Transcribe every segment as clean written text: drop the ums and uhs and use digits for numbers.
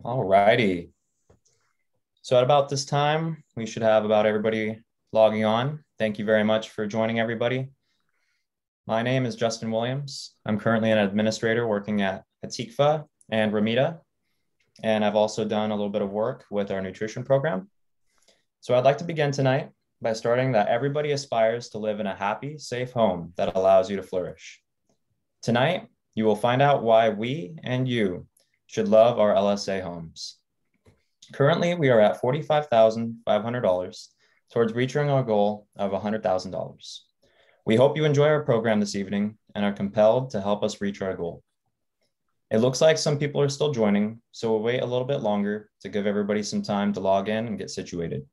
All righty. So at about this time, we should have about everybody logging on. Thank you very much for joining everybody. My name is Justin Williams. I'm currently an administrator working at Hatikva and Ramita, and I've also done a little bit of work with our nutrition program. So I'd like to begin tonight by starting that everybody aspires to live in a happy, safe home that allows you to flourish. Tonight, you will find out why we and you should love our LSA homes. Currently, we are at $45,500 towards reaching our goal of $100,000. We hope you enjoy our program this evening and are compelled to help us reach our goal. It looks like some people are still joining, so we'll wait a little bit longer to give everybody some time to log in and get situated.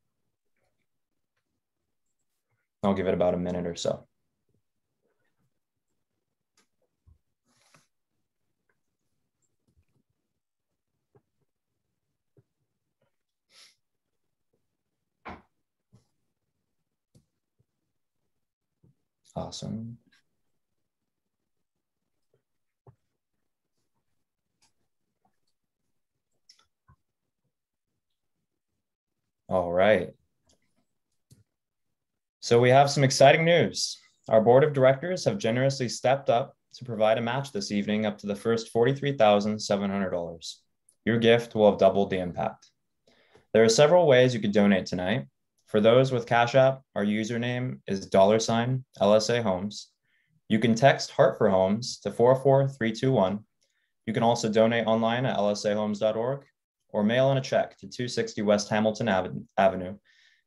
I'll give it about a minute or so. Awesome. All right. So we have some exciting news. Our board of directors have generously stepped up to provide a match this evening up to the first $43,700. Your gift will have doubled the impact. There are several ways you could donate tonight. For those with Cashapp, our username is $LSAHomes. You can text Heart for Homes to 44321. You can also donate online at lsahomes.org or mail in a check to 260 West Hamilton Avenue,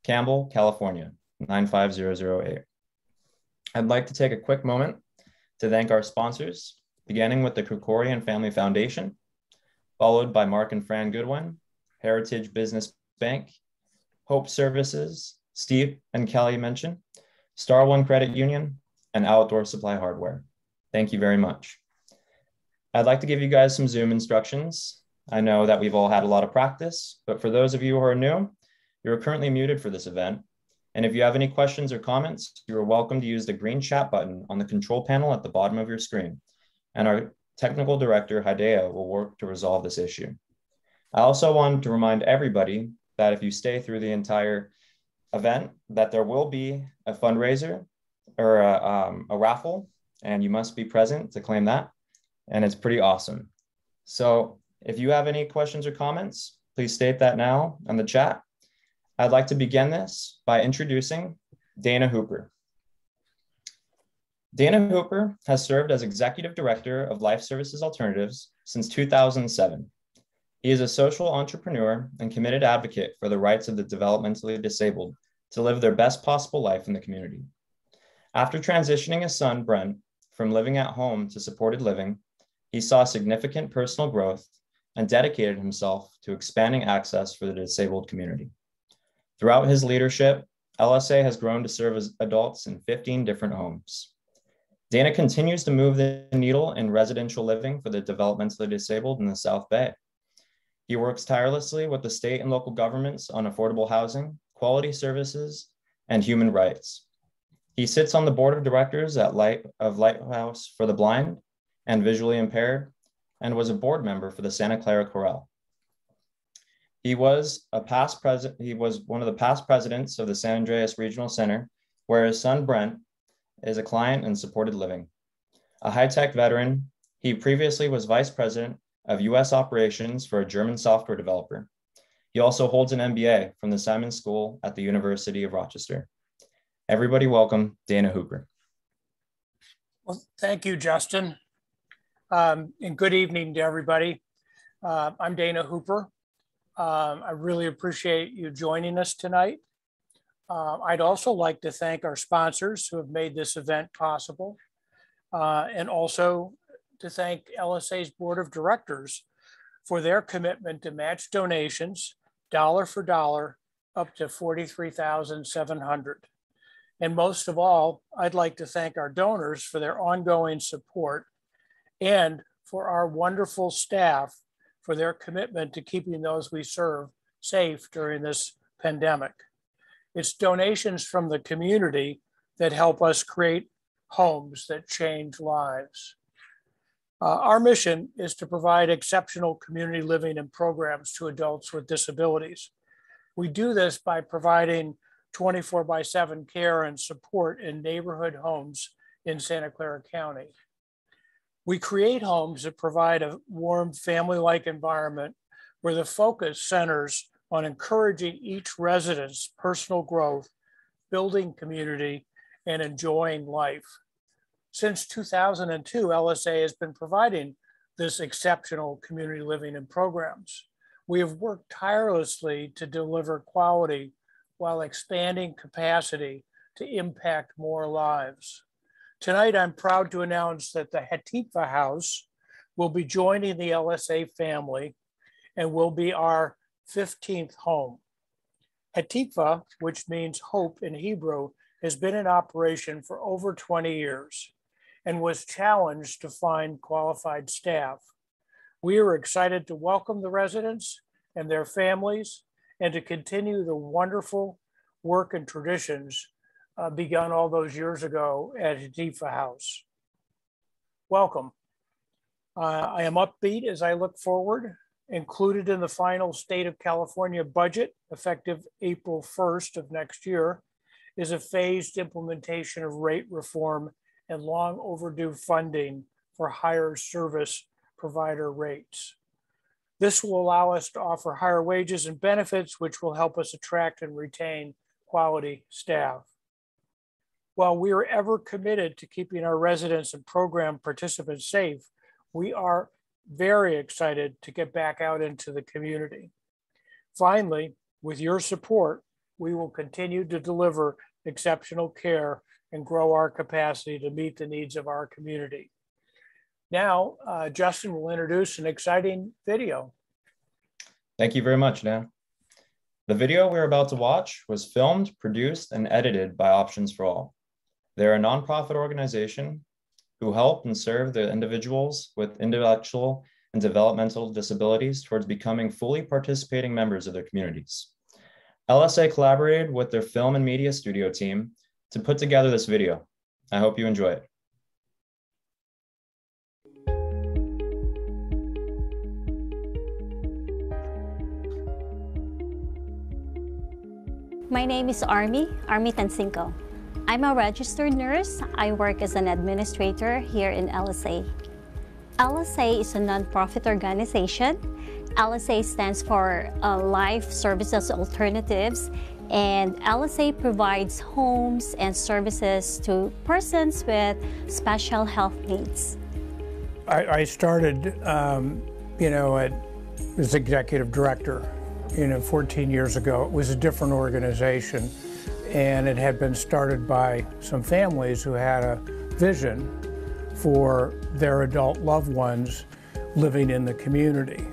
Campbell, California, 95008. I'd like to take a quick moment to thank our sponsors, beginning with the Krikorian Family Foundation, followed by Mark and Fran Goodwin, Heritage Business Bank, Hope Services, Steve and Kelly mentioned, Star One Credit Union, and Outdoor Supply Hardware. Thank you very much. I'd like to give you guys some Zoom instructions. I know that we've all had a lot of practice, but for those of you who are new, you're currently muted for this event. And if you have any questions or comments, you are welcome to use the green chat button on the control panel at the bottom of your screen. And our technical director, Hidea, will work to resolve this issue. I also want to remind everybody that if you stay through the entire event, that there will be a fundraiser or a raffle, and you must be present to claim that. And it's pretty awesome. So if you have any questions or comments, please state that now in the chat. I'd like to begin this by introducing Dana Hooper. Dana Hooper has served as Executive Director of Life Services Alternatives since 2007. He is a social entrepreneur and committed advocate for the rights of the developmentally disabled to live their best possible life in the community. After transitioning his son, Brent, from living at home to supported living, he saw significant personal growth and dedicated himself to expanding access for the disabled community. Throughout his leadership, LSA has grown to serve as adults in 15 different homes. Dana continues to move the needle in residential living for the developmentally disabled in the South Bay. He works tirelessly with the state and local governments on affordable housing, quality services, and human rights. He sits on the board of directors of Lighthouse for the Blind and Visually Impaired, and was a board member for the Santa Clara Chorale. He was one of the past presidents of the San Andreas Regional Center, where his son Brent is a client in supported living. A high-tech veteran, he previously was vice president of US operations for a German software developer. He also holds an MBA from the Simon School at the University of Rochester. Everybody welcome Dana Hooper. Well, thank you, Justin. And good evening to everybody. I'm Dana Hooper. I really appreciate you joining us tonight. I'd also like to thank our sponsors who have made this event possible, and also to thank LSA's Board of Directors for their commitment to match donations dollar for dollar up to $43,700. And most of all, I'd like to thank our donors for their ongoing support and for our wonderful staff for their commitment to keeping those we serve safe during this pandemic. It's donations from the community that help us create homes that change lives. Our mission is to provide exceptional community living and programs to adults with disabilities. We do this by providing 24/7 care and support in neighborhood homes in Santa Clara County. We create homes that provide a warm family-like environment where the focus centers on encouraging each resident's personal growth, building community, and enjoying life. Since 2002, LSA has been providing this exceptional community living and programs. We have worked tirelessly to deliver quality while expanding capacity to impact more lives. Tonight, I'm proud to announce that the Hatifa House will be joining the LSA family and will be our 15th home. Hatifa, which means hope in Hebrew, has been in operation for over 20 years and was challenged to find qualified staff. We are excited to welcome the residents and their families and to continue the wonderful work and traditions begun all those years ago at Hatifa House. Welcome. I am upbeat as I look forward. Included in the final state of California budget, effective April 1st of next year, is a phased implementation of rate reform and long overdue funding for higher service provider rates. This will allow us to offer higher wages and benefits, which will help us attract and retain quality staff. While we are ever committed to keeping our residents and program participants safe, we are very excited to get back out into the community. Finally, with your support, we will continue to deliver exceptional care and grow our capacity to meet the needs of our community. Now, Justin will introduce an exciting video. Thank you very much, Dan. The video we're about to watch was filmed, produced, and edited by Options for All. They're a nonprofit organization who help and serve the individuals with intellectual and developmental disabilities towards becoming fully participating members of their communities. LSA collaborated with their film and media studio team to put together this video. I hope you enjoy it. My name is Army Tancinco. I'm a registered nurse. I work as an administrator here in LSA. LSA is a nonprofit organization. LSA stands for Life Services Alternatives, and LSA provides homes and services to persons with special health needs. I started, as executive director, 14 years ago. It was a different organization, and it had been started by some families who had a vision for their adult loved ones living in the community.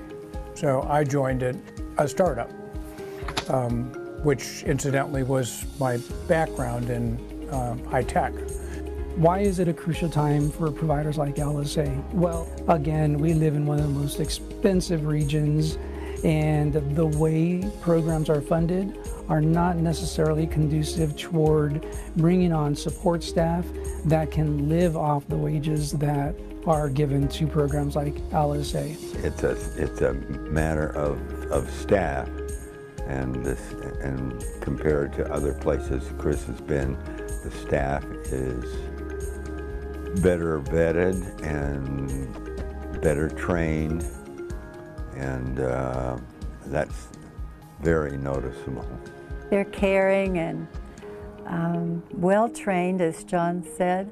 So I joined a startup, which incidentally was my background in high tech. Why is it a crucial time for providers like LSA? Well, again, we live in one of the most expensive regions, and the way programs are funded are not necessarily conducive toward bringing on support staff that can live off the wages that are given to programs like LSA. It's a matter of staff, and compared to other places Chris has been, the staff is better vetted and better trained, and that's very noticeable. They're caring and well-trained, as John said,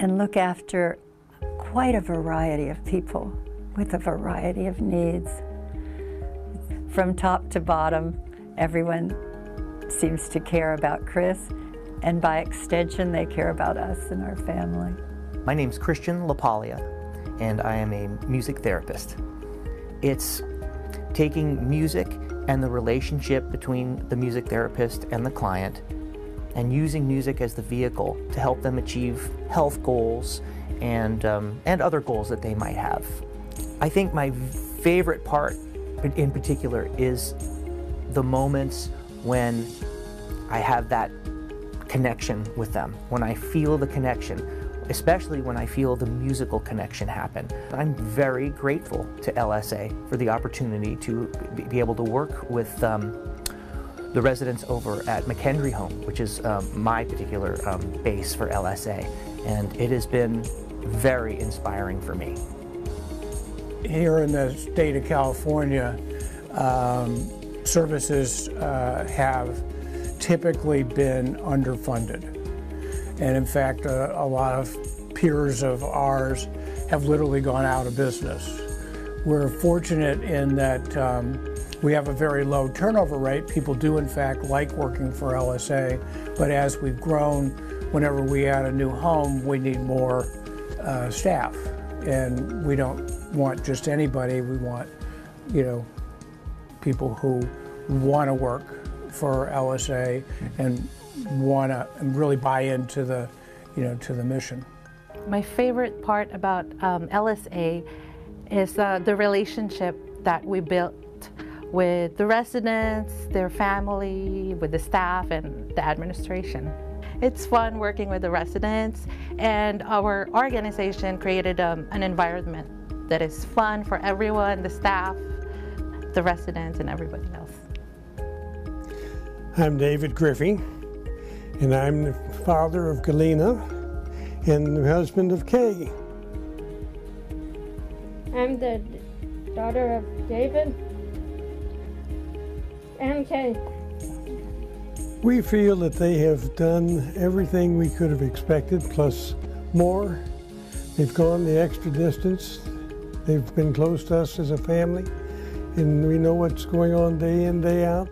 and look after quite a variety of people with a variety of needs. From top to bottom, everyone seems to care about Chris, and by extension, they care about us and our family. My name's Christian LaPaglia, and I am a music therapist. It's taking music and the relationship between the music therapist and the client and using music as the vehicle to help them achieve health goals and other goals that they might have. I think my favorite part in particular is the moments when I have that connection with them, when I feel the connection, especially when I feel the musical connection happen. I'm very grateful to LSA for the opportunity to be able to work with the residents over at McHenry Home, which is my particular base for LSA, and it has been very inspiring for me. Here in the state of California, services have typically been underfunded. And in fact, a lot of peers of ours have literally gone out of business. We're fortunate in that we have a very low turnover rate. People do in fact like working for LSA, but as we've grown, whenever we add a new home, we need more staff. And we don't want just anybody, we want, people who want to work for LSA and want to really buy into the, to the mission. My favorite part about LSA is the relationship that we built with the residents, their family, with the staff, and the administration. It's fun working with the residents, and our organization created an environment that is fun for everyone, the staff, the residents, and everybody else. I'm David Griffey, and I'm the father of Galena and the husband of Kay. I'm the daughter of David and Kay. We feel that they have done everything we could have expected, plus more. They've gone the extra distance. They've been close to us as a family, and we know what's going on day in, day out,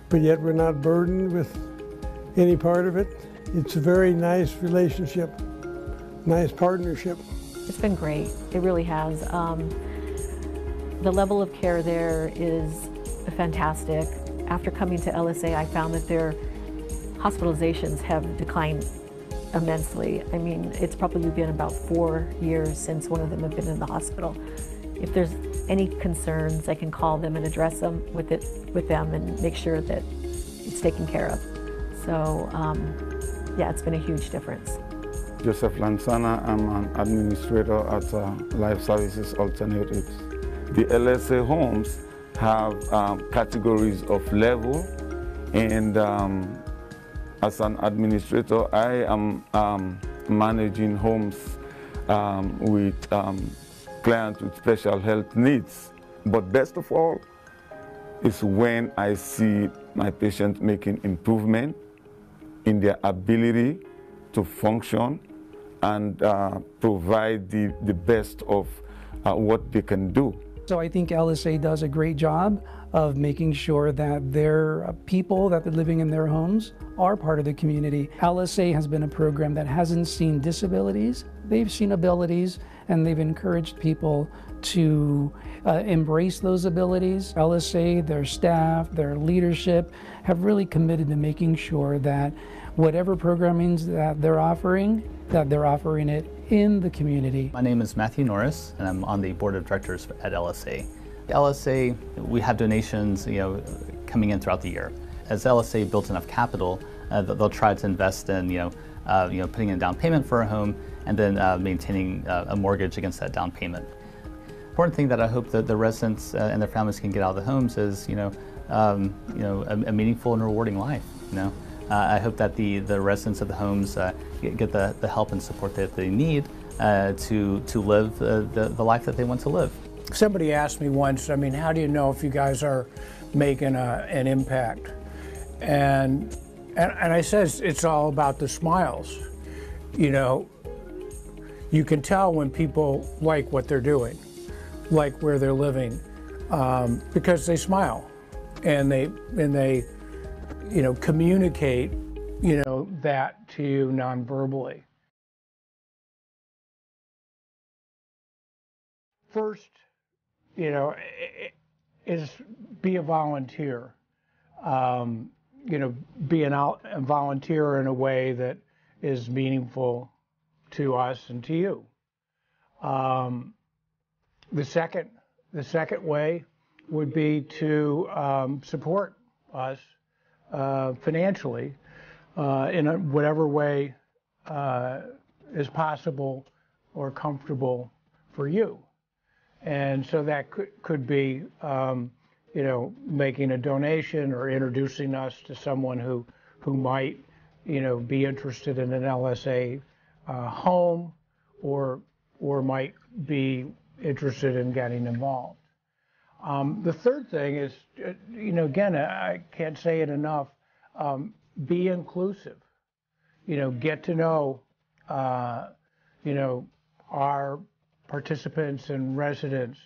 but yet we're not burdened with any part of it. It's a very nice relationship, nice partnership. It's been great. It really has. The level of care there is fantastic. After coming to LSA, I found that their hospitalizations have declined immensely. I mean, it's probably been about 4 years since one of them have been in the hospital. If there's any concerns, I can call them and address them with them and make sure that it's taken care of. So, yeah, it's been a huge difference. Joseph Lansana, I'm an administrator at Life Services Alternatives. The LSAHomes have categories of level, and as an administrator, I am managing homes with clients with special health needs. But best of all is when I see my patients making improvement in their ability to function and provide the best of what they can do. So I think LSA does a great job of making sure that their people that are living in their homes are part of the community. LSA has been a program that hasn't seen disabilities. They've seen abilities, and they've encouraged people to embrace those abilities. LSA, their staff, their leadership have really committed to making sure that whatever programming that they're offering it in the community. My name is Matthew Norris, and I'm on the board of directors at LSA. LSA, we have donations, coming in throughout the year. As LSA built enough capital, they'll try to invest in, putting in a down payment for a home, and then maintaining a mortgage against that down payment. Important thing that I hope that the residents and their families can get out of the homes is, a meaningful and rewarding life. I hope that the residents of the homes get the help and support that they need to live the life that they want to live. Somebody asked me once, how do you know if you guys are making an impact? And I said it's all about the smiles. You can tell when people like what they're doing, like where they're living, because they smile and they communicate, that to you non-verbally. First, is be a volunteer. Be a volunteer in a way that is meaningful to us and to you. The second way would be to support us financially in whatever way is possible or comfortable for you. And so that could be, you know, making a donation or introducing us to someone who might, you know, be interested in an LSA home or might be interested in getting involved. The third thing is, you know, again, I can't say it enough, be inclusive. You know, get to know, you know, our participants and residents,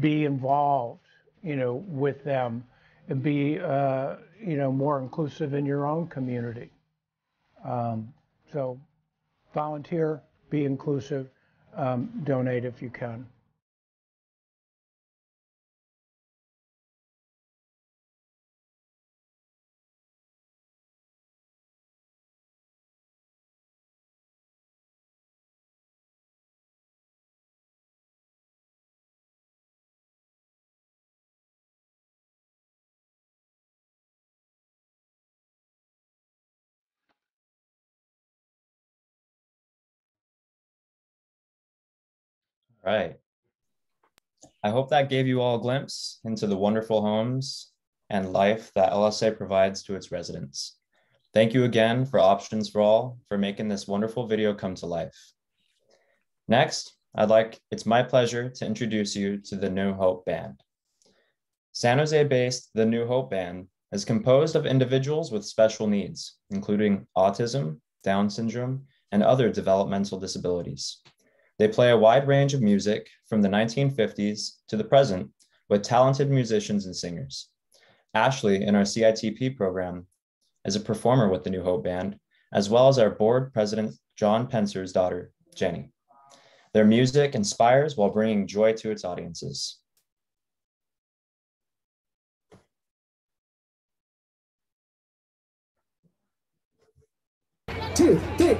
be involved, you know, with them, and be, you know, more inclusive in your own community. So volunteer, be inclusive, donate if you can. Right. I hope that gave you all a glimpse into the wonderful homes and life that LSA provides to its residents. Thank you again for Options for All for making this wonderful video come to life. Next, it's my pleasure to introduce you to the New Hope Band. San Jose-based The New Hope Band is composed of individuals with special needs, including autism, Down syndrome, and other developmental disabilities. They play a wide range of music from the 1950s to the present with talented musicians and singers. Ashley, in our CITP program, is a performer with the New Hope Band, as well as our board president, John Pencer's daughter, Jenny. Their music inspires while bringing joy to its audiences. Two, three.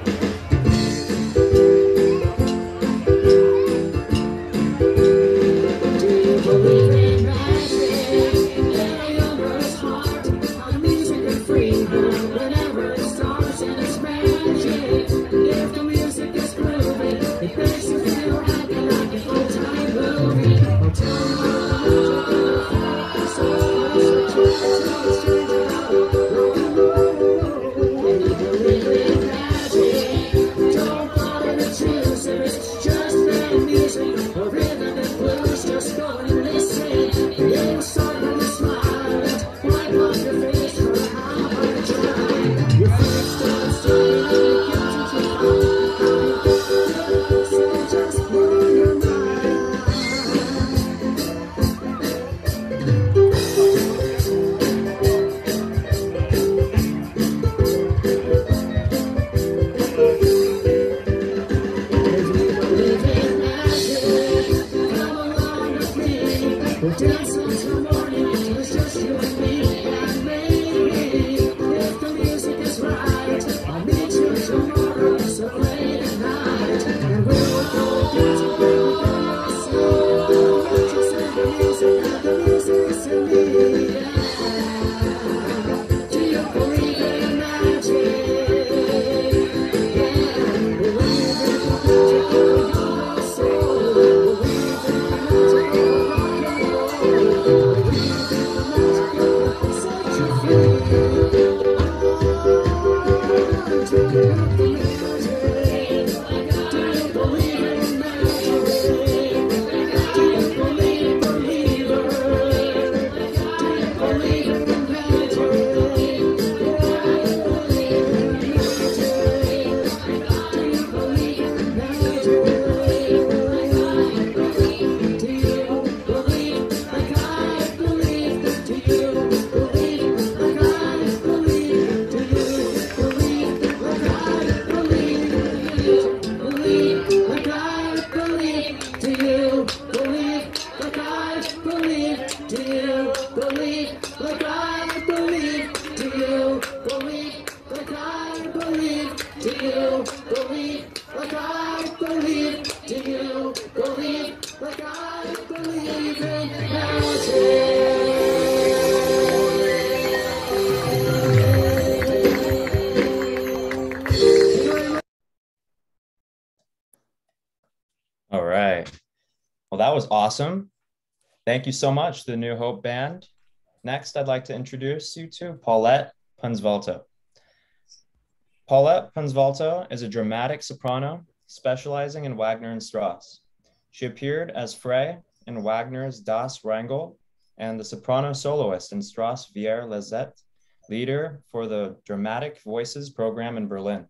was awesome. Thank you so much, the New Hope Band. Next, I'd like to introduce you to Paulette Penzvalto. Paulette Penzvalto is a dramatic soprano specializing in Wagner and Strauss. She appeared as Frey in Wagner's Das Wrangel and the soprano soloist in Strauss' Vier Lazette, leader for the Dramatic Voices program in Berlin.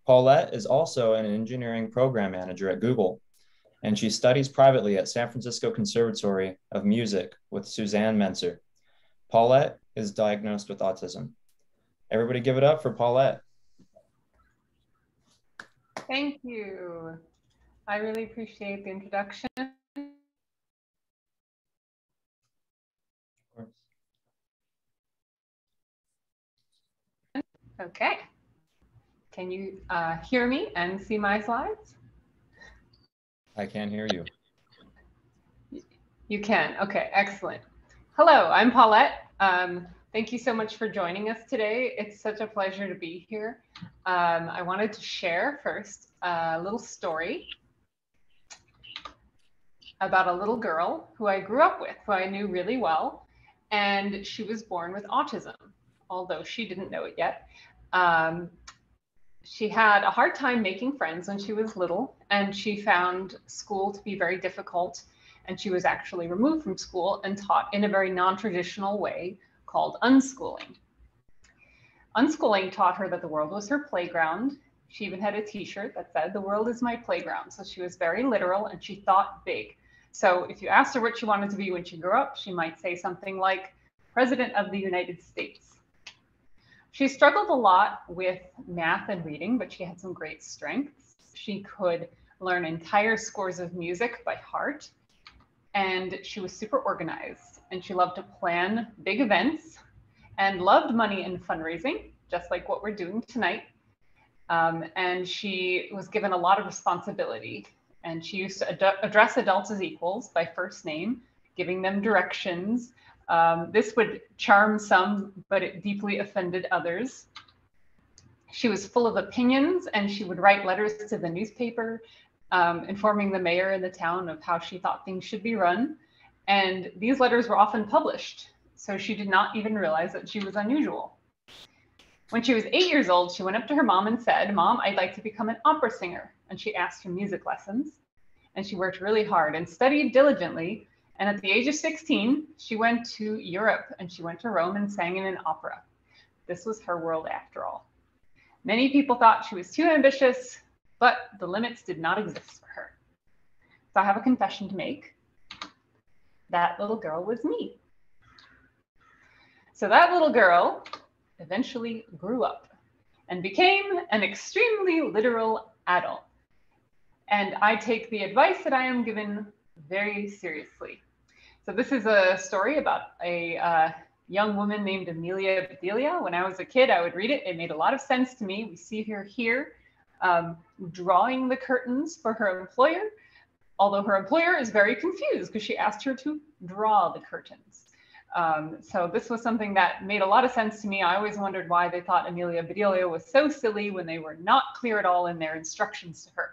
Paulette is also an engineering program manager at Google, and she studies privately at San Francisco Conservatory of Music with Suzanne Menser. Paulette is diagnosed with autism. Everybody give it up for Paulette. Thank you. I really appreciate the introduction. Okay. Can you hear me and see my slides? I can't hear you. You can. Okay, excellent. Hello, I'm Paulette. Thank you so much for joining us today. It's such a pleasure to be here. I wanted to share first a little story about a little girl who I grew up with, who I knew really well, and she was born with autism, although she didn't know it yet. She had a hard time making friends when she was little, and she found school to be very difficult, and she was actually removed from school and taught in a very non-traditional way called unschooling. Unschooling taught her that the world was her playground. She even had a t-shirt that said, "The world is my playground." So she was very literal and she thought big. So if you asked her what she wanted to be when she grew up, she might say something like President of the United States. She struggled a lot with math and reading, but she had some great strengths. She could learn entire scores of music by heart, and she was super organized, and she loved to plan big events and loved money and fundraising, just like what we're doing tonight. And she was given a lot of responsibility, and she used to address adults as equals by first name, giving them directions. This would charm some, but it deeply offended others. She was full of opinions, and she would write letters to the newspaper, informing the mayor in the town of how she thought things should be run. And these letters were often published, so she did not even realize that she was unusual. When she was 8 years old, she went up to her mom and said, "Mom, I'd like to become an opera singer." And she asked for music lessons. And she worked really hard and studied diligently. And at the age of 16, she went to Europe, and she went to Rome and sang in an opera. This was her world after all. Many people thought she was too ambitious, but the limits did not exist for her. So I have a confession to make. That little girl was me. So that little girl eventually grew up and became an extremely literal adult. And I take the advice that I am given very seriously. So this is a story about a young woman named Amelia Bedelia. When I was a kid, I would read it. It made a lot of sense to me. We see her here drawing the curtains for her employer, although her employer is very confused because she asked her to draw the curtains. So this was something that made a lot of sense to me. I always wondered why they thought Amelia Bedelia was so silly when they were not clear at all in their instructions to her.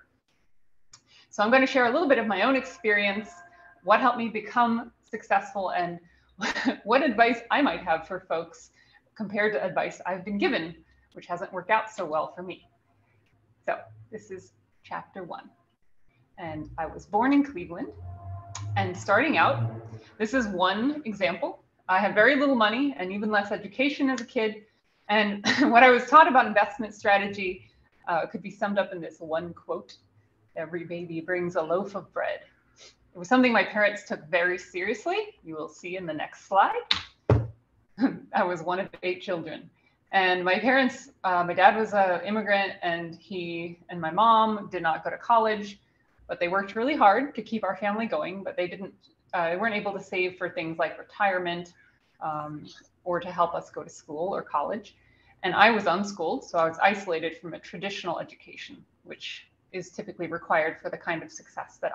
So I'm going to share a little bit of my own experience, what helped me become successful, and what advice I might have for folks compared to advice I've been given, which hasn't worked out so well for me. So this is chapter 1. And I was born in Cleveland. And starting out, this is one example. I had very little money and even less education as a kid. And what I was taught about investment strategy could be summed up in this one quote: "Every baby brings a loaf of bread." It was something my parents took very seriously. You will see in the next slide. I was one of 8 children. And my parents, my dad was an immigrant, and he and my mom did not go to college, but they worked really hard to keep our family going, but they weren't able to save for things like retirement or to help us go to school or college. And I was unschooled, so I was isolated from a traditional education, which is typically required for the kind of success that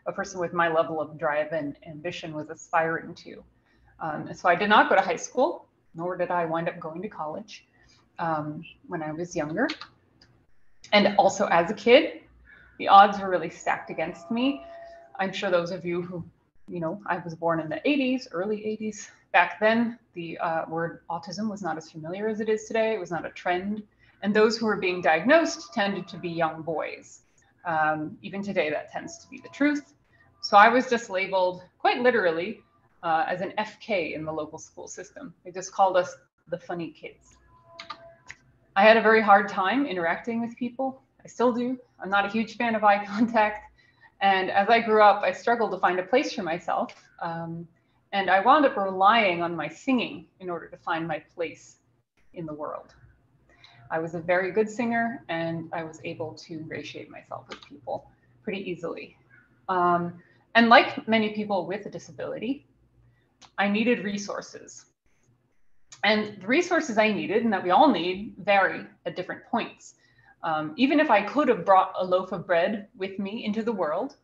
a person with my level of drive and ambition was aspiring to. So I did not go to high school, nor did I wind up going to college when I was younger. And also as a kid, the odds were really stacked against me. I'm sure those of you who, I was born in the 80s, early 80s. Back then, the word autism was not as familiar as it is today. It was not a trend. And those who were being diagnosed tended to be young boys. Even today, that tends to be the truth. So I was just labeled quite literally as an FK in the local school system. They just called us the funny kids. I had a very hard time interacting with people. I still do. I'm not a huge fan of eye contact. And as I grew up, I struggled to find a place for myself. And I wound up relying on my singing in order to find my place in the world. I was a very good singer, and I was able to ingratiate myself with people pretty easily. And like many people with a disability, I needed resources. And the resources I needed, and that we all need, vary at different points. Even if I could have brought a loaf of bread with me into the world,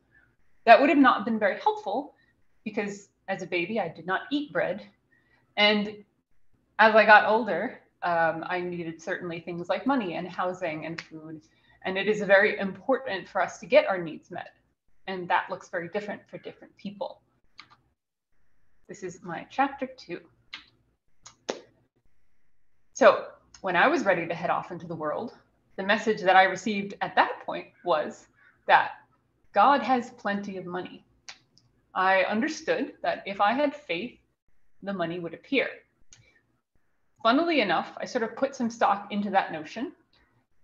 that would have not been very helpful, because as a baby, I did not eat bread. And as I got older, I needed certainly things like money and housing and food. And it is very important for us to get our needs met. And that looks very different for different people. This is my chapter 2. So when I was ready to head off into the world, the message that I received at that point was that God has plenty of money. I understood that if I had faith, the money would appear. Funnily enough, I sort of put some stock into that notion,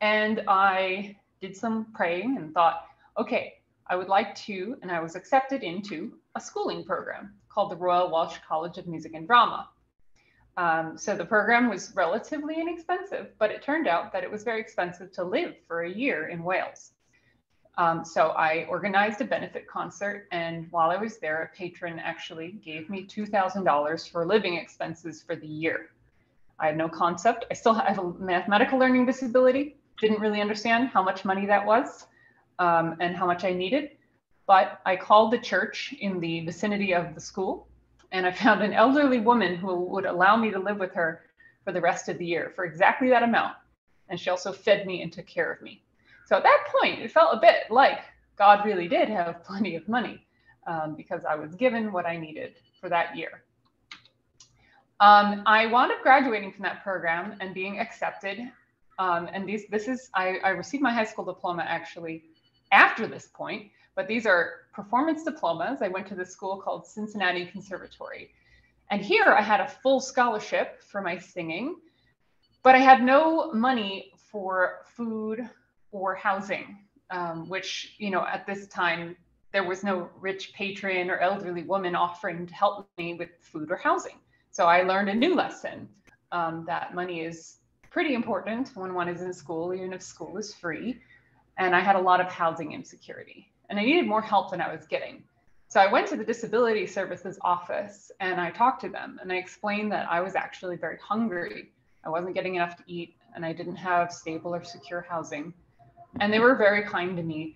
and I did some praying and thought, okay, I would like to, and I was accepted into a schooling program called the Royal Welsh College of Music and Drama. So the program was relatively inexpensive, but it turned out that it was very expensive to live for a year in Wales. So I organized a benefit concert, and while I was there, a patron actually gave me $2,000 for living expenses for the year. I had no concept. I still have a mathematical learning disability. Didn't really understand how much money that was and how much I needed. But I called the church in the vicinity of the school, and I found an elderly woman who would allow me to live with her for the rest of the year for exactly that amount. And she also fed me and took care of me. So at that point, it felt a bit like God really did have plenty of money because I was given what I needed for that year. I wound up graduating from that program and being accepted. And I received my high school diploma actually after this point, but these are performance diplomas. I went to this school called Cincinnati Conservatory. And here I had a full scholarship for my singing, but I had no money for food or housing, which, at this time, there was no rich patron or elderly woman offering to help me with food or housing. So I learned a new lesson that money is pretty important when one is in school, even if school is free. And I had a lot of housing insecurity, and I needed more help than I was getting. So I went to the Disability Services office and I talked to them, and I explained that I was actually very hungry. I wasn't getting enough to eat, and I didn't have stable or secure housing. And they were very kind to me.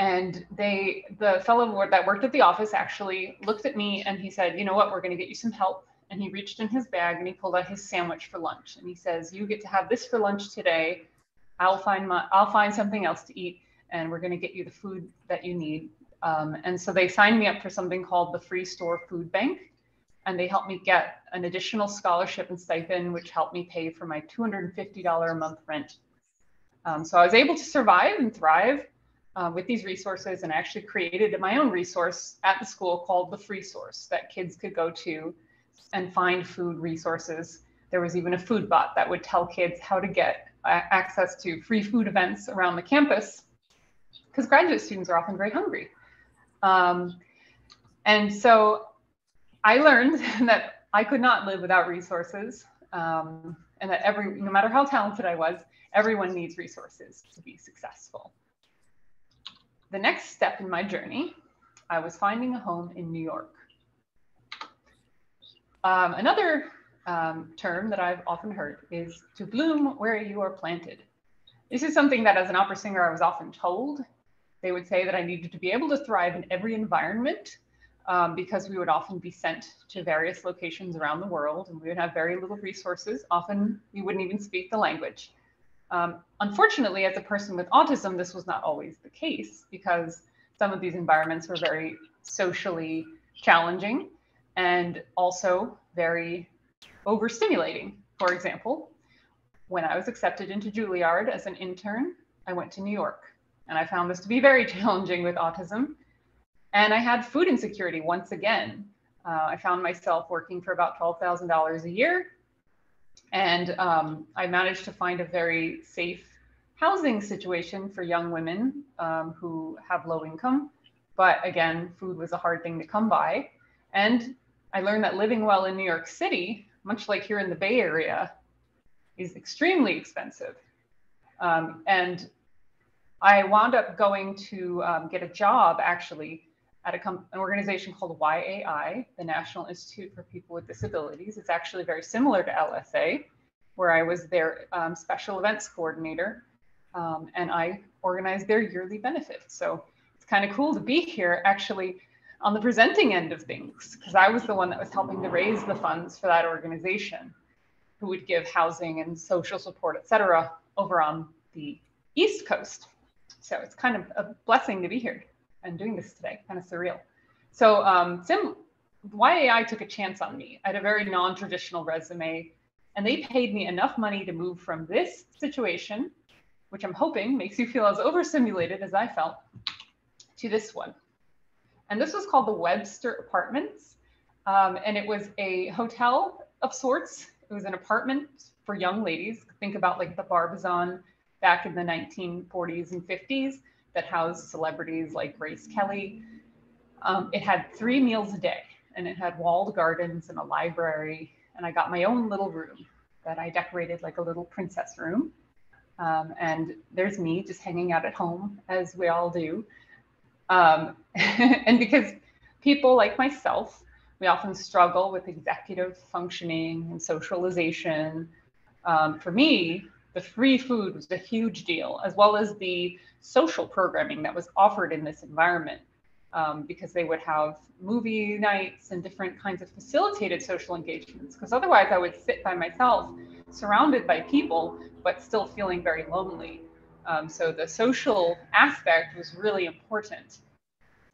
And the fellow that worked at the office actually looked at me and he said, you know what, we're going to get you some help. And he reached in his bag and he pulled out his sandwich for lunch. And he says, you get to have this for lunch today. I'll find something else to eat, and we're going to get you the food that you need. And so they signed me up for something called the Free Store Food Bank. And they helped me get an additional scholarship and stipend, which helped me pay for my $250 a month rent. So I was able to survive and thrive with these resources, and I actually created my own resource at the school called the Free Source that kids could go to and find food resources. There was even a food bot that would tell kids how to get access to free food events around the campus, because graduate students are often very hungry. And so I learned that I could not live without resources, and that no matter how talented I was, everyone needs resources to be successful. The next step in my journey, I was finding a home in New York. Another term that I've often heard is to bloom where you are planted. This is something that as an opera singer, I was often told. They would say that I needed to be able to thrive in every environment because we would often be sent to various locations around the world, and we would have very little resources. Often we wouldn't even speak the language. Unfortunately, as a person with autism, this was not always the case, because some of these environments were very socially challenging and also very overstimulating. For example, when I was accepted into Juilliard as an intern, I went to New York, and I found this to be very challenging with autism. And I had food insecurity once again. I found myself working for about $12,000 a year. And I managed to find a very safe housing situation for young women who have low income. But again, food was a hard thing to come by. And I learned that living well in New York City, much like here in the Bay Area, is extremely expensive. And I wound up going to get a job actually at an organization called YAI, the National Institute for People with Disabilities. It's actually very similar to LSA, where I was their special events coordinator, and I organized their yearly benefits. So it's kind of cool to be here actually on the presenting end of things, because I was the one that was helping to raise the funds for that organization, who would give housing and social support, et cetera, over on the East Coast. So it's kind of a blessing to be here and doing this today, kind of surreal. So YAI took a chance on me. I had a very non-traditional resume, and they paid me enough money to move from this situation, which I'm hoping makes you feel as overstimulated as I felt, to this one. And this was called the Webster Apartments. And it was a hotel of sorts. It was an apartment for young ladies. Think about like the Barbizon back in the 1940s and 50s that housed celebrities like Grace Kelly. It had 3 meals a day, and it had walled gardens and a library. And I got my own little room that I decorated like a little princess room. And there's me just hanging out at home, as we all do. And because people like myself, we often struggle with executive functioning and socialization. For me, the free food was a huge deal, as well as the social programming that was offered in this environment, because they would have movie nights and different kinds of facilitated social engagements, because otherwise I would sit by myself, surrounded by people, but still feeling very lonely. So the social aspect was really important.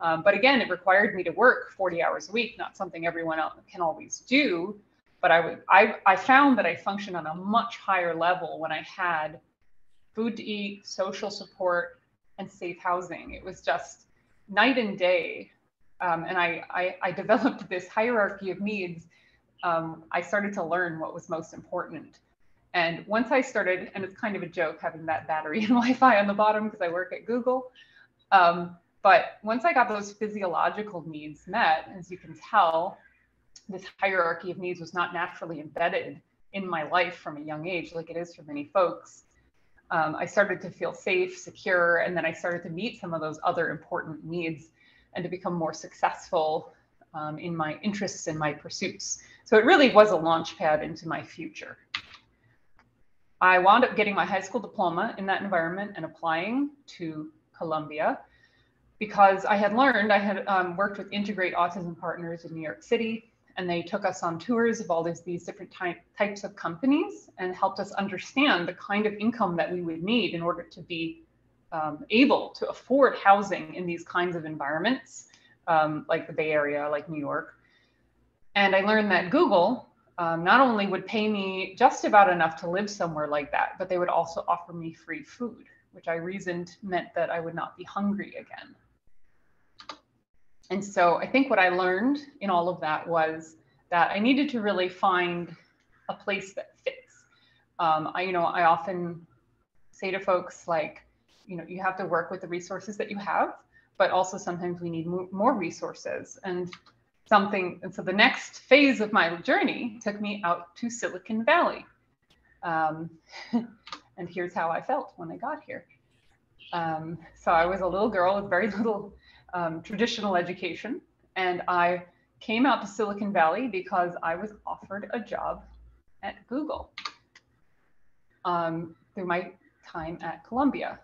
But again, it required me to work 40 hours a week, not something everyone else can always do. But I found that I functioned on a much higher level when I had food to eat, social support, and safe housing. It was just night and day. And I developed this hierarchy of needs. I started to learn what was most important. And once I started, and it's kind of a joke having that battery and Wi-Fi on the bottom because I work at Google. But once I got those physiological needs met, as you can tell, this hierarchy of needs was not naturally embedded in my life from a young age like it is for many folks. I started to feel safe, secure, and then I started to meet some of those other important needs and to become more successful in my interests and my pursuits. So it really was a launch pad into my future. I wound up getting my high school diploma in that environment and applying to Columbia because I had learned, I had worked with Integrate Autism Partners in New York City, and they took us on tours of all these different types of companies and helped us understand the kind of income that we would need in order to be able to afford housing in these kinds of environments, like the Bay Area, like New York. And I learned that Google not only would pay me just about enough to live somewhere like that, but they would also offer me free food, which I reasoned meant that I would not be hungry again. And so I think what I learned in all of that was that I needed to really find a place that fits. I often say to folks like, you have to work with the resources that you have, but also sometimes we need more resources. And so the next phase of my journey took me out to Silicon Valley. And here's how I felt when I got here. So I was a little girl with very little traditional education, and I came out to Silicon Valley because I was offered a job at Google through my time at Columbia.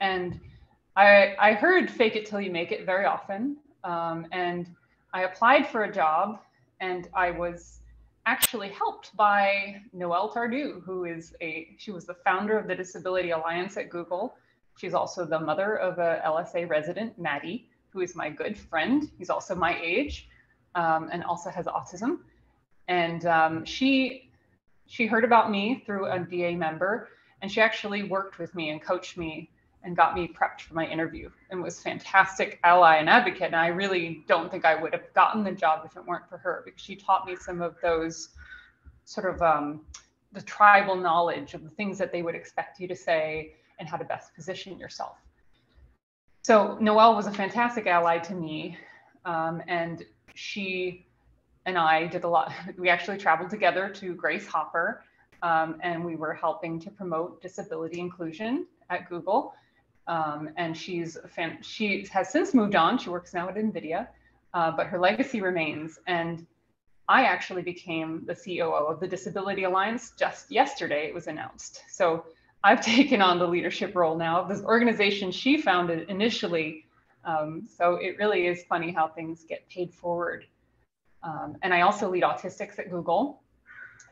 And I heard fake it till you make it very often. And I applied for a job, and I was actually helped by Noelle Tardieu, she was the founder of the Disability Alliance at Google. She's also the mother of a LSA resident, Maddie, who is my good friend. He's also my age and also has autism. And she heard about me through a DA member, and she actually worked with me and coached me and got me prepped for my interview, and was a fantastic ally and advocate. And I really don't think I would have gotten the job if it weren't for her, because she taught me some of those sort of the tribal knowledge of the things that they would expect you to say and how to best position yourself. So Noelle was a fantastic ally to me, and she and I did a lot. We actually traveled together to Grace Hopper, and we were helping to promote disability inclusion at Google. And she has since moved on. She works now at NVIDIA, but her legacy remains. And I actually became the COO of the Disability Alliance just yesterday. It was announced. So I've taken on the leadership role now of this organization she founded initially. So it really is funny how things get paid forward. And I also lead Autistics at Google.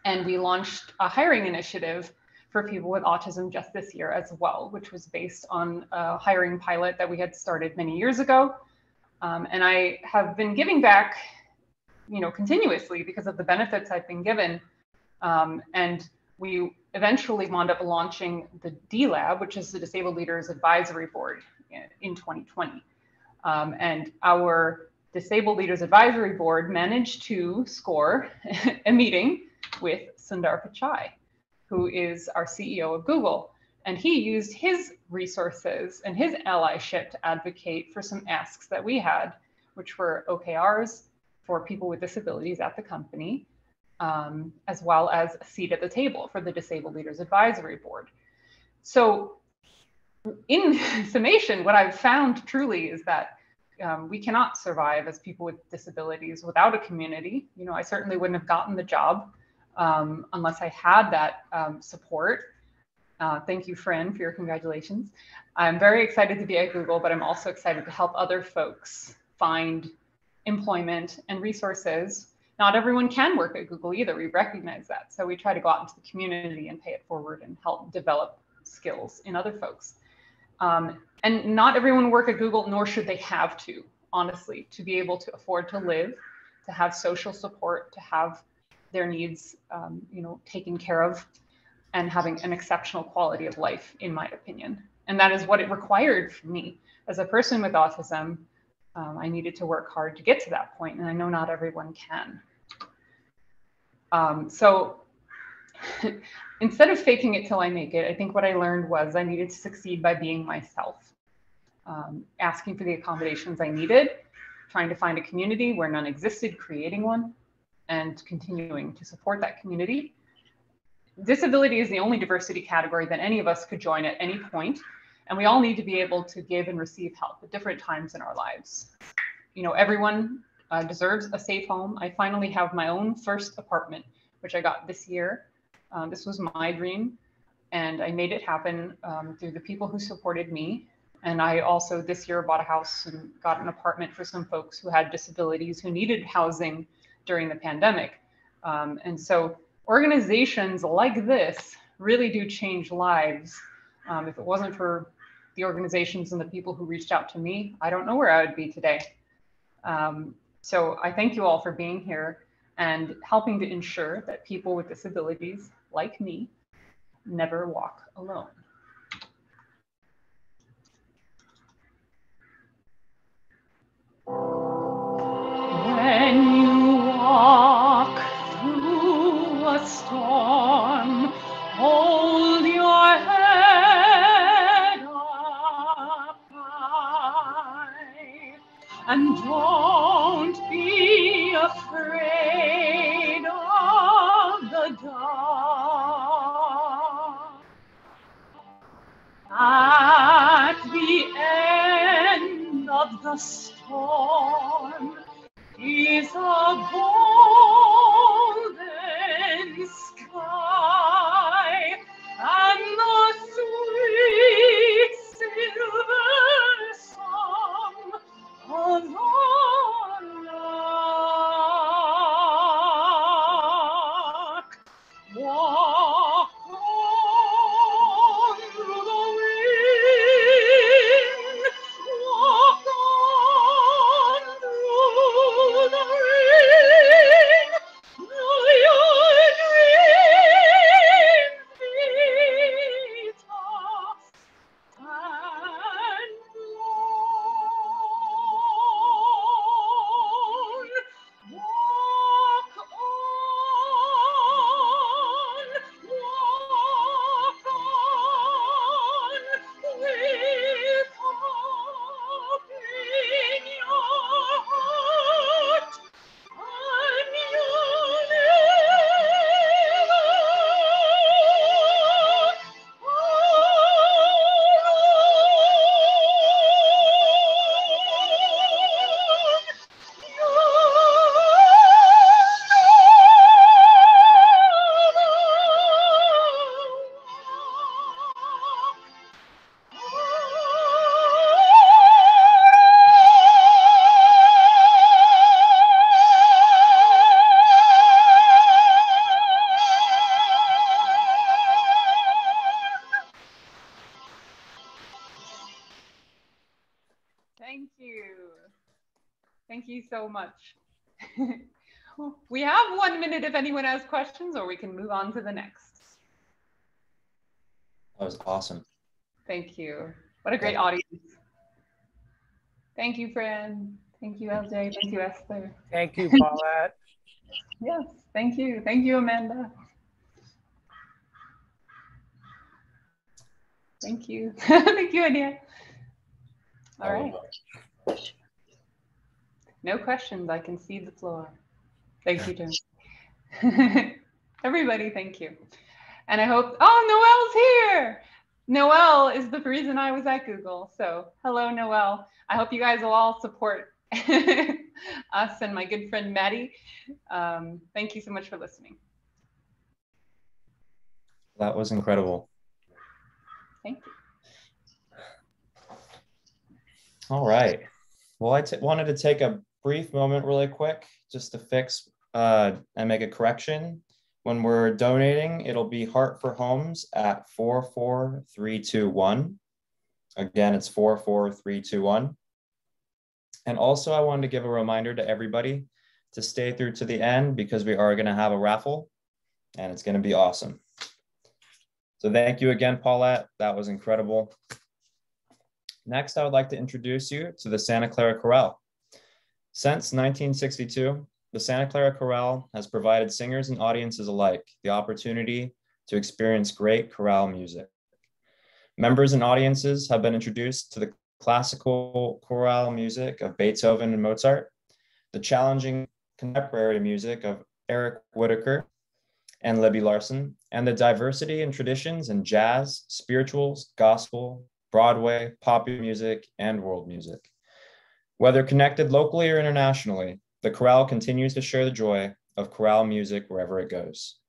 And we launched a hiring initiative for people with autism just this year as well, which was based on a hiring pilot that we had started many years ago. And I have been giving back, continuously because of the benefits I've been given. And we eventually wound up launching the D-Lab, which is the Disabled Leaders Advisory Board, in 2020. And our Disabled Leaders Advisory Board managed to score a meeting with Sundar Pichai, who is our CEO of Google. And he used his resources and his allyship to advocate for some asks that we had, which were OKRs for people with disabilities at the company, as well as a seat at the table for the Disabled Leaders Advisory Board. So in summation, what I've found truly is that we cannot survive as people with disabilities without a community. I certainly wouldn't have gotten the job unless I had that support. Thank you, Fran, for your congratulations. I'm very excited to be at Google, but I'm also excited to help other folks find employment and resources. Not everyone can work at Google either. We recognize that. So we try to go out into the community and pay it forward and help develop skills in other folks. And not everyone work at Google, nor should they have to, honestly, to be able to afford to live, to have social support, to have their needs, taken care of, and having an exceptional quality of life, in my opinion. And that is what it required for me. As a person with autism, I needed to work hard to get to that point, and I know not everyone can. So instead of faking it till I make it, I think what I learned was I needed to succeed by being myself, asking for the accommodations I needed, trying to find a community where none existed, creating one, and continuing to support that community. Disability is the only diversity category that any of us could join at any point, and we all need to be able to give and receive help at different times in our lives. Everyone deserves a safe home. I finally have my own first apartment, which I got this year. This was my dream, and I made it happen through the people who supported me. And I also this year bought a house and got an apartment for some folks who had disabilities who needed housing during the pandemic. And so organizations like this really do change lives. If it wasn't for the organizations and the people who reached out to me, I don't know where I would be today. So I thank you all for being here and helping to ensure that people with disabilities like me never walk alone. When you walk through a storm, hold your head up high, and don't be afraid of the dark. At the end of the storm is a golden sky and the sweet silver song of the lark. Walk on through the wind, walk on Thank you so much. We have 1 minute if anyone has questions, or we can move on to the next. That was awesome. Thank you. What a great audience. Thank you, Fran. Thank you, LJ. Thank you, Esther. Thank you, Paulette. Yes, thank you. Thank you, Amanda. Thank you. Thank you, Ania. All right. No questions. I can cede the floor. Thank you, Jim. Everybody, thank you. And I hope, oh, Noelle's here. Noelle is the reason I was at Google. So hello, Noelle. I hope you guys will all support us and my good friend, Maddie. Thank you so much for listening. That was incredible. Thank you. All right. Well, I wanted to take a brief moment really quick just to fix and make a correction. When we're donating, it'll be Heart for Homes at 44321. Again, it's 44321. And also I wanted to give a reminder to everybody to stay through to the end because we are going to have a raffle and it's going to be awesome. So thank you again, Paulette. That was incredible. Next, I would like to introduce you to the Santa Clara Chorale. Since 1962, the Santa Clara Chorale has provided singers and audiences alike the opportunity to experience great chorale music. Members and audiences have been introduced to the classical chorale music of Beethoven and Mozart, the challenging contemporary music of Eric Whitacre and Libby Larson, and the diversity and traditions in jazz, spirituals, gospel, Broadway, popular music, and world music. Whether connected locally or internationally, the chorale continues to share the joy of chorale music wherever it goes.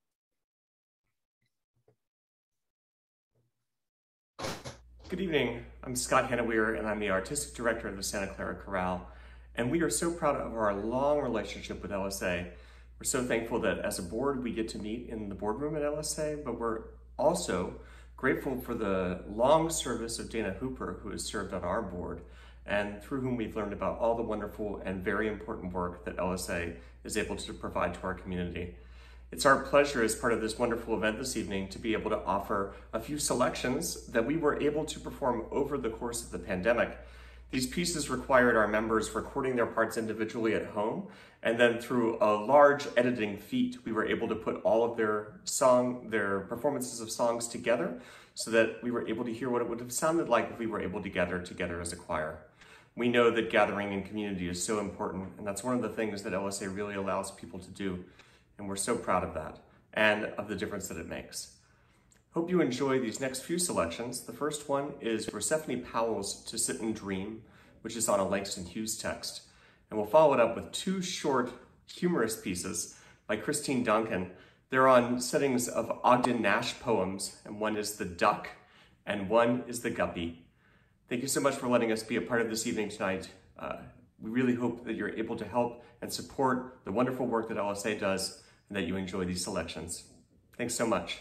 Good evening, I'm Scott Hannaweir and I'm the Artistic Director of the Santa Clara Chorale. And we are so proud of our long relationship with LSA. We're so thankful that as a board we get to meet in the boardroom at LSA, but we're also grateful for the long service of Dana Hooper, who has served on our board, and through whom we've learned about all the wonderful and very important work that LSA is able to provide to our community. It's our pleasure as part of this wonderful event this evening to be able to offer a few selections that we were able to perform over the course of the pandemic. These pieces required our members recording their parts individually at home, and then through a large editing feat, we were able to put all of their performances of songs together so that we were able to hear what it would have sounded like if we were able to gather together as a choir. We know that gathering in community is so important, and that's one of the things that LSA really allows people to do, and we're so proud of that and of the difference that it makes. Hope you enjoy these next few selections. The first one is Persephone Powell's To Sit and Dream, which is on a Langston Hughes text. And we'll follow it up with two short, humorous pieces by Christine Duncan. They're on settings of Ogden Nash poems, and one is The Duck, and one is The Guppy. Thank you so much for letting us be a part of this evening tonight. We really hope that you're able to help and support the wonderful work that LSA does, and that you enjoy these selections. Thanks so much.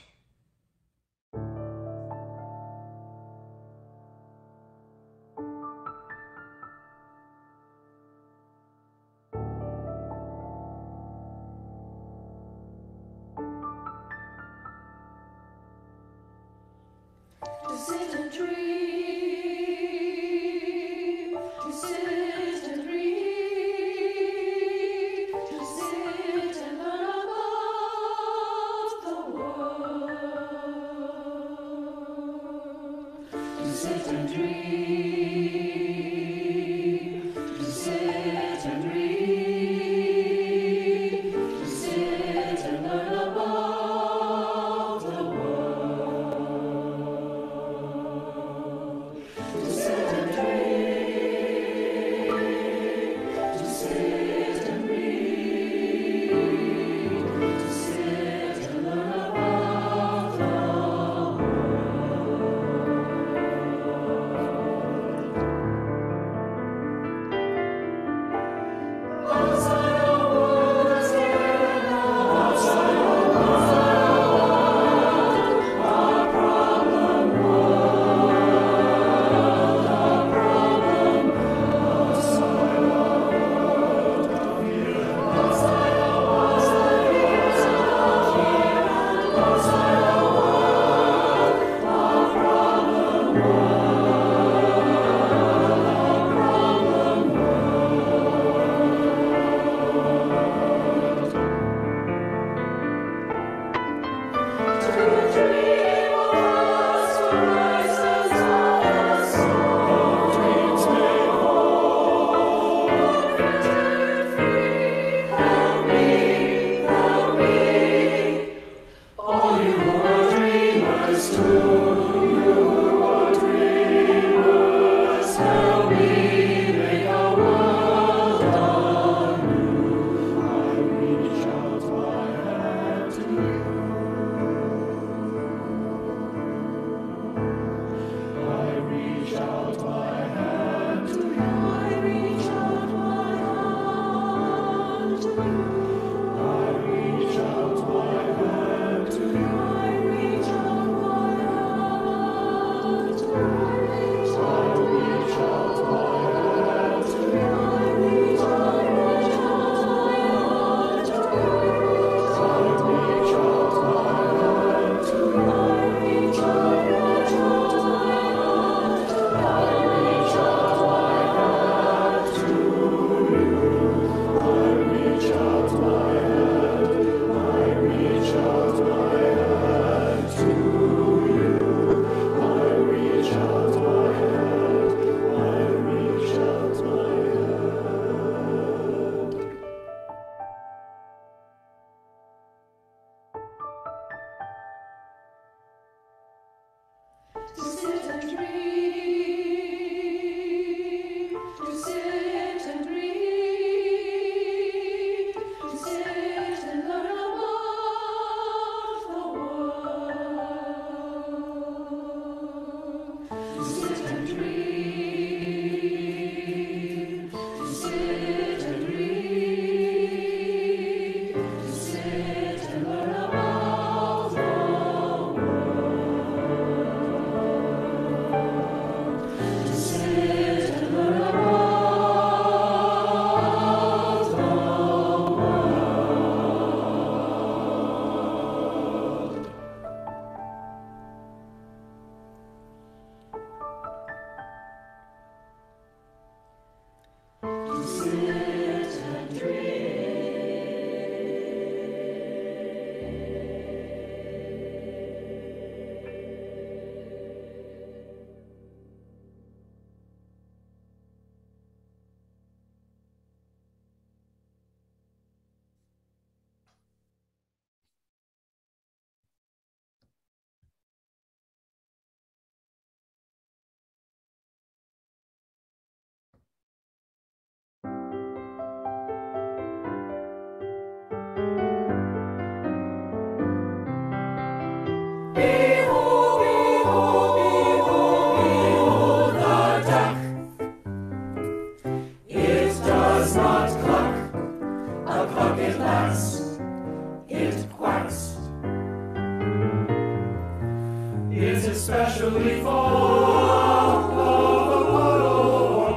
especially fond of a puddle or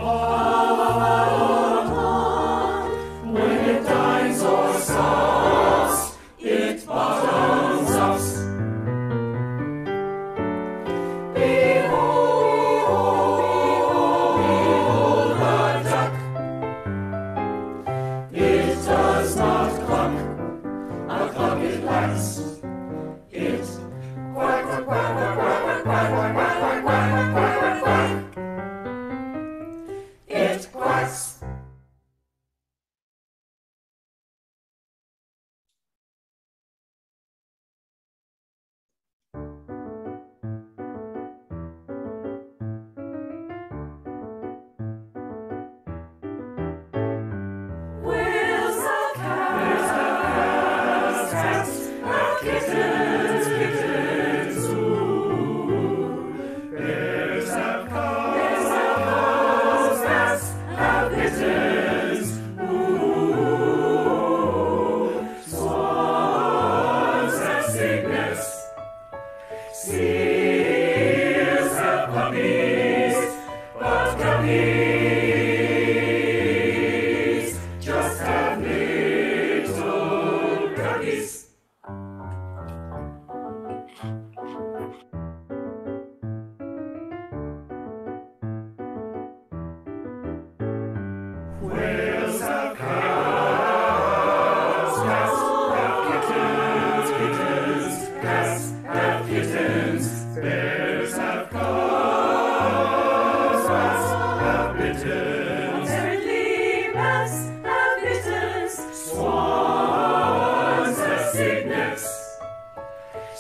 pond. When it dines or stops, it bottoms up. Behold, behold, behold the duck. It does not cluck, a cluck it lacks. It quack, quack, quack, quack, quack, quack, quack, quack, quack, quack, quack.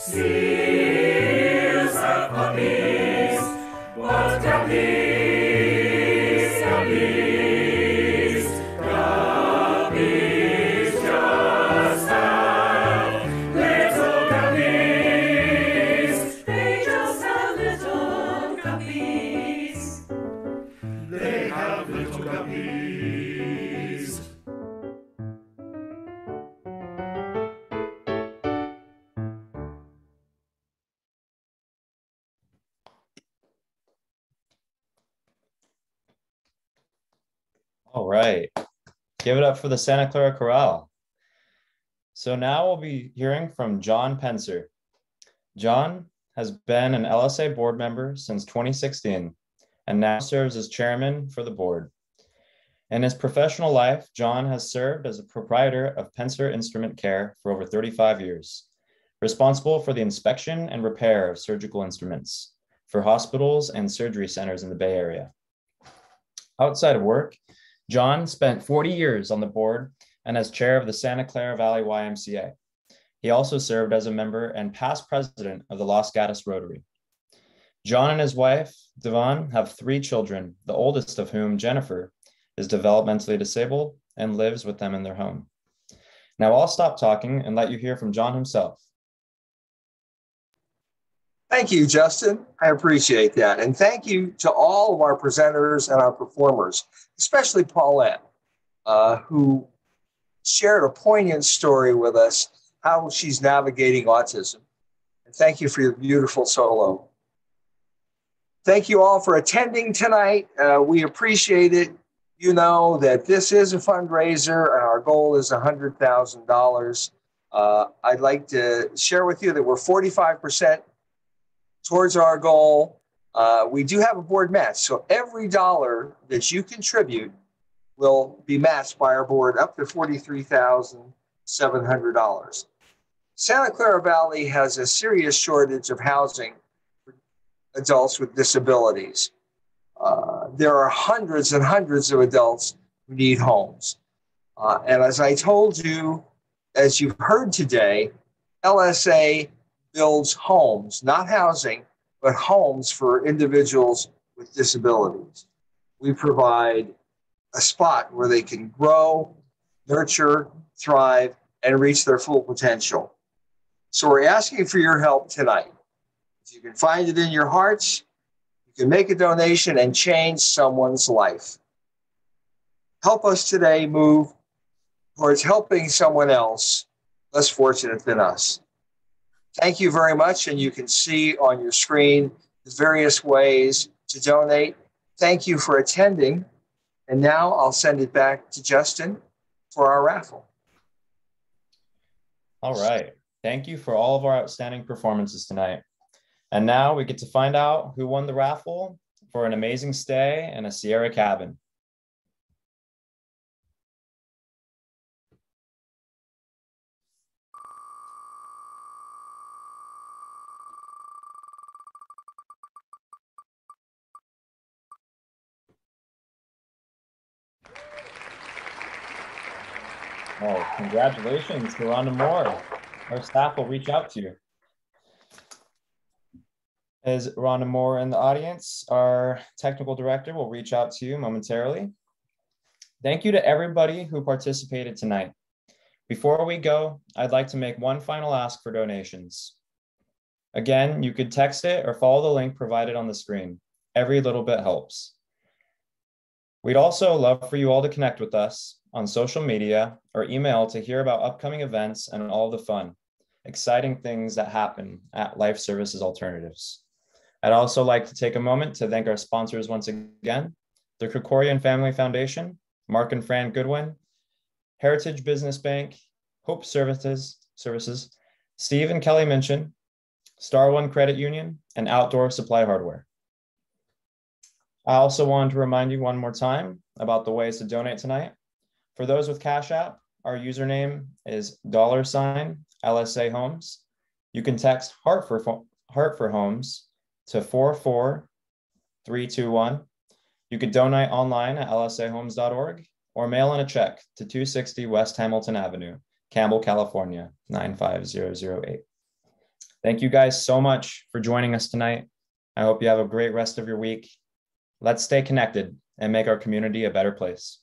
Seals have puppies, but guppies, guppies, guppies just have little guppies. They just have little guppies. They have little guppies. All right, give it up for the Santa Clara Chorale. So now we'll be hearing from John Pencer. John has been an LSA board member since 2016 and now serves as chairman for the board. In his professional life, John has served as a proprietor of Pencer Instrument Care for over 35 years, responsible for the inspection and repair of surgical instruments for hospitals and surgery centers in the Bay Area. Outside of work, John spent 40 years on the board and as chair of the Santa Clara Valley YMCA. He also served as a member and past president of the Los Gatos Rotary. John and his wife, Devon, have 3 children, the oldest of whom, Jennifer, is developmentally disabled and lives with them in their home. Now I'll stop talking and let you hear from John himself. Thank you, Justin. I appreciate that. And thank you to all of our presenters and our performers, especially Paulette, who shared a poignant story with us, how she's navigating autism. And thank you for your beautiful solo. Thank you all for attending tonight. We appreciate it. You know that this is a fundraiser and our goal is $100,000. I'd like to share with you that we're 45% towards our goal. We do have a board match, so every dollar that you contribute will be matched by our board up to $43,700. Santa Clara Valley has a serious shortage of housing for adults with disabilities. There are hundreds and hundreds of adults who need homes. And as I told you, as you've heard today, LSA builds homes, not housing, but homes for individuals with disabilities. We provide a spot where they can grow, nurture, thrive, and reach their full potential. So we're asking for your help tonight. If you can find it in your hearts, you can make a donation and change someone's life. Help us today move towards helping someone else less fortunate than us. Thank you very much, and you can see on your screen the various ways to donate. Thank you for attending, and now I'll send it back to Justin for our raffle. All right, thank you for all of our outstanding performances tonight. And now we get to find out who won the raffle for an amazing stay in a Sierra cabin. Oh, congratulations to Rhonda Moore. Our staff will reach out to you. Is Rhonda Moore in the audience? Our technical director will reach out to you momentarily. Thank you to everybody who participated tonight. Before we go, I'd like to make one final ask for donations. Again, you could text it or follow the link provided on the screen. Every little bit helps. We'd also love for you all to connect with us on social media or email to hear about upcoming events and all the fun, exciting things that happen at Life Services Alternatives. I'd also like to take a moment to thank our sponsors once again, the Krikorian Family Foundation, Mark and Fran Goodwin, Heritage Business Bank, Hope Services, Steve and Kelly Minchin, Star One Credit Union, and Outdoor Supply Hardware. I also want to remind you one more time about the ways to donate tonight. For those with Cashapp, our username is $LSAHomes. You can text Heart for Homes to 44321. You could donate online at lsahomes.org or mail in a check to 260 West Hamilton Avenue, Campbell, California, 95008. Thank you guys so much for joining us tonight. I hope you have a great rest of your week. Let's stay connected and make our community a better place.